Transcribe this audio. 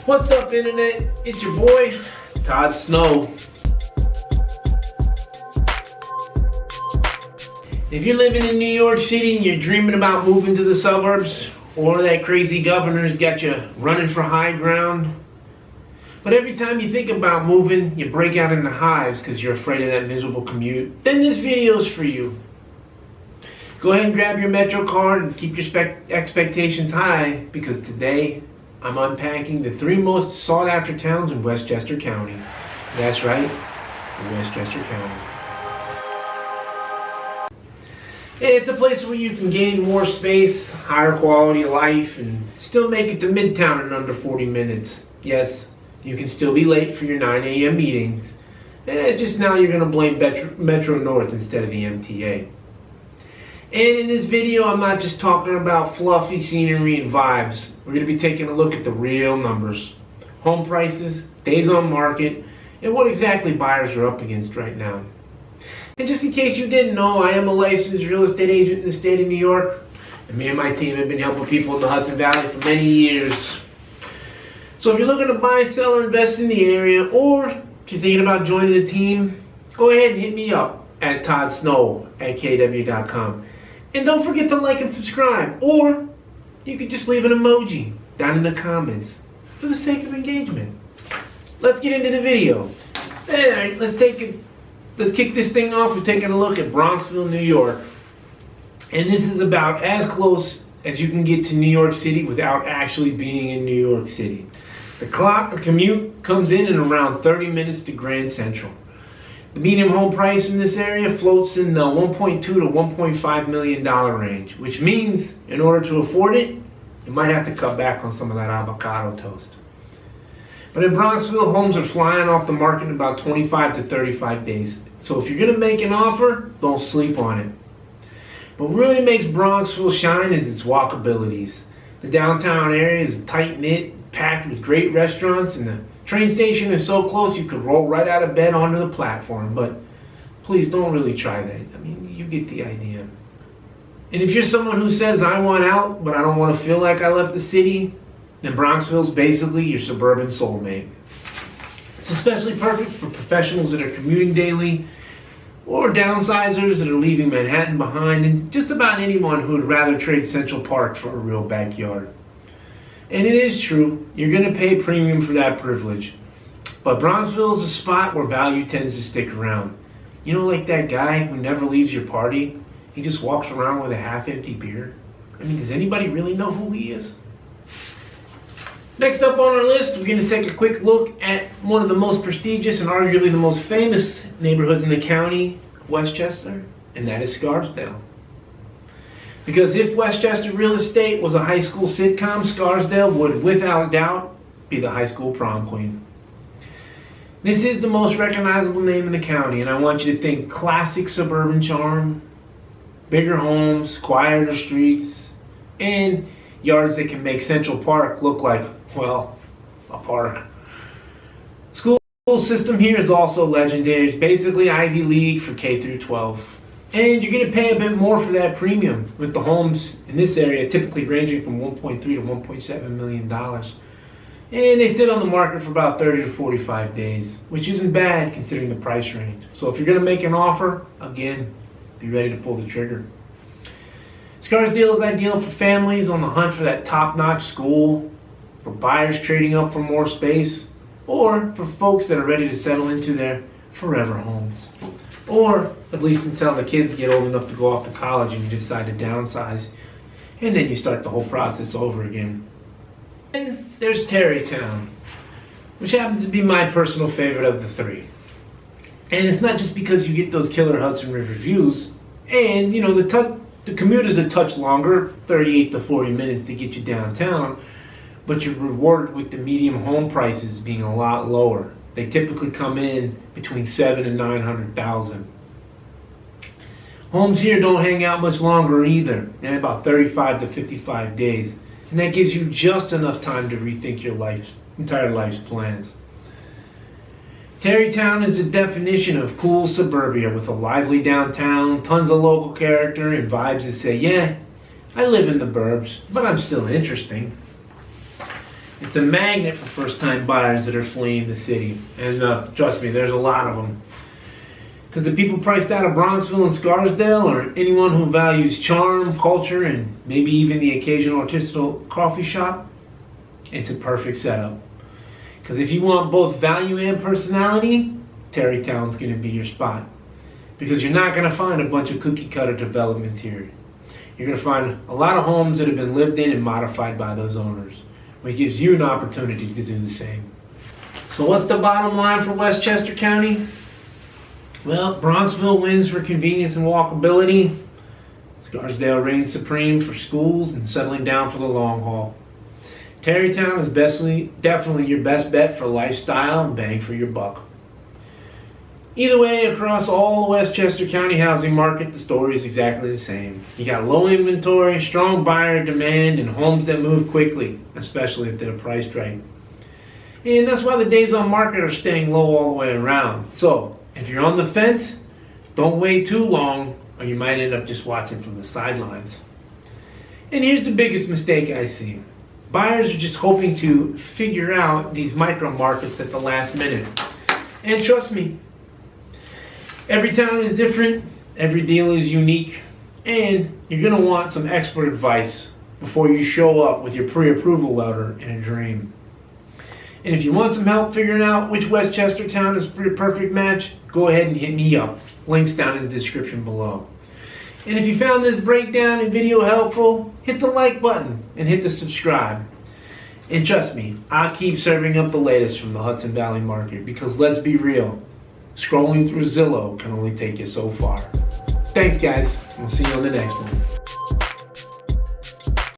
What's up, internet? It's your boy, toddsnow. If you're living in New York City and you're dreaming about moving to the suburbs, or that crazy governor's got you running for high ground, but every time you think about moving, you break out into hives because you're afraid of that miserable commute, then this video's for you. Go ahead and grab your Metro card and keep your expectations high, because today I'm unpacking the 3 most sought after towns in Westchester County. That's right, Westchester County. And it's a place where you can gain more space, higher quality of life, and still make it to Midtown in under 40 minutes. Yes, you can still be late for your 9 a.m. meetings. And it's just now you're going to blame Metro North instead of the MTA. And in this video, I'm not just talking about fluffy scenery and vibes. We're going to be taking a look at the real numbers. Home prices, days on market, and what exactly buyers are up against right now. And just in case you didn't know, I am a licensed real estate agent in the state of New York. And me and my team have been helping people in the Hudson Valley for many years. So if you're looking to buy, sell, or invest in the area, or if you're thinking about joining the team, go ahead and hit me up at toddsnow@kw.com. And don't forget to like and subscribe, or you could just leave an emoji down in the comments for the sake of engagement. Let's get into the video. Alright, let's kick this thing off with taking a look at Bronxville, New York. And this is about as close as you can get to New York City without actually being in New York City. The commute comes in around 30 minutes to Grand Central. The median home price in this area floats in the $1.2 to $1.5 million range, which means in order to afford it, you might have to cut back on some of that avocado toast. But in Bronxville, homes are flying off the market in about 25 to 35 days. So if you're going to make an offer, don't sleep on it. But what really makes Bronxville shine is its walkabilities. The downtown area is tight-knit, packed with great restaurants, and the train station is so close you could roll right out of bed onto the platform. But please don't really try that. I mean, you get the idea. And if you're someone who says, I want out, but I don't want to feel like I left the city, then Bronxville's basically your suburban soulmate. It's especially perfect for professionals that are commuting daily, or downsizers that are leaving Manhattan behind, and just about anyone who would rather trade Central Park for a real backyard. And it is true, you're going to pay premium for that privilege. But Bronxville is a spot where value tends to stick around. You know, like that guy who never leaves your party? He just walks around with a half-empty beer. I mean, does anybody really know who he is? Next up on our list, we're going to take a quick look at one of the most prestigious and arguably the most famous neighborhoods in the county of Westchester, and that is Scarsdale. Because if Westchester real estate was a high school sitcom, Scarsdale would without doubt be the high school prom queen. This is the most recognizable name in the county, and I want you to think classic suburban charm, bigger homes, quieter streets, and yards that can make Central Park look like, well, a park. School system here is also legendary. It's basically Ivy League for K through 12. And you're going to pay a bit more for that premium, with the homes in this area typically ranging from $1.3 to $1.7 million. And they sit on the market for about 30 to 45 days, which isn't bad considering the price range. So if you're going to make an offer, again, be ready to pull the trigger. Scarsdale is ideal for families on the hunt for that top-notch school, for buyers trading up for more space, or for folks that are ready to settle into their forever homes. Or at least until the kids get old enough to go off to college and you decide to downsize, and then you start the whole process over again. And there's Tarrytown, which happens to be my personal favorite of the 3. And it's not just because you get those killer Hudson River views, and you know, the commute is a touch longer, 38 to 40 minutes to get you downtown, but you're rewarded with the median home prices being a lot lower. They typically come in between $700,000 and $900,000. Homes here don't hang out much longer either, about 35 to 55 days, and that gives you just enough time to rethink your entire life's plans. Tarrytown is the definition of cool suburbia with a lively downtown, tons of local character, and vibes that say, yeah, I live in the burbs, but I'm still interesting. It's a magnet for first-time buyers that are fleeing the city. And trust me, there's a lot of them. Because the people priced out of Bronxville and Scarsdale, or anyone who values charm, culture, and maybe even the occasional artisanal coffee shop, it's a perfect setup. Because if you want both value and personality, Tarrytown's going to be your spot. Because you're not going to find a bunch of cookie-cutter developments here. You're going to find a lot of homes that have been lived in and modified by those owners, which gives you an opportunity to do the same. So what's the bottom line for Westchester County? Well, Bronxville wins for convenience and walkability. Scarsdale reigns supreme for schools and settling down for the long haul. Tarrytown is definitely your best bet for lifestyle and bang for your buck. Either way, across all the Westchester County housing market, the story is exactly the same. You got low inventory, strong buyer demand, and homes that move quickly, especially if they're priced right. And that's why the days on market are staying low all the way around. So, if you're on the fence, don't wait too long, or you might end up just watching from the sidelines. And here's the biggest mistake I see. Buyers are just hoping to figure out these micro markets at the last minute. And trust me, every town is different, every deal is unique, and you're going to want some expert advice before you show up with your pre-approval letter and a dream. And if you want some help figuring out which Westchester town is your perfect match, go ahead and hit me up. Links down in the description below. And if you found this breakdown and video helpful, hit the like button and hit the subscribe. And trust me, I'll keep serving up the latest from the Hudson Valley market, because let's be real, scrolling through Zillow can only take you so far. Thanks guys, we'll see you on the next one.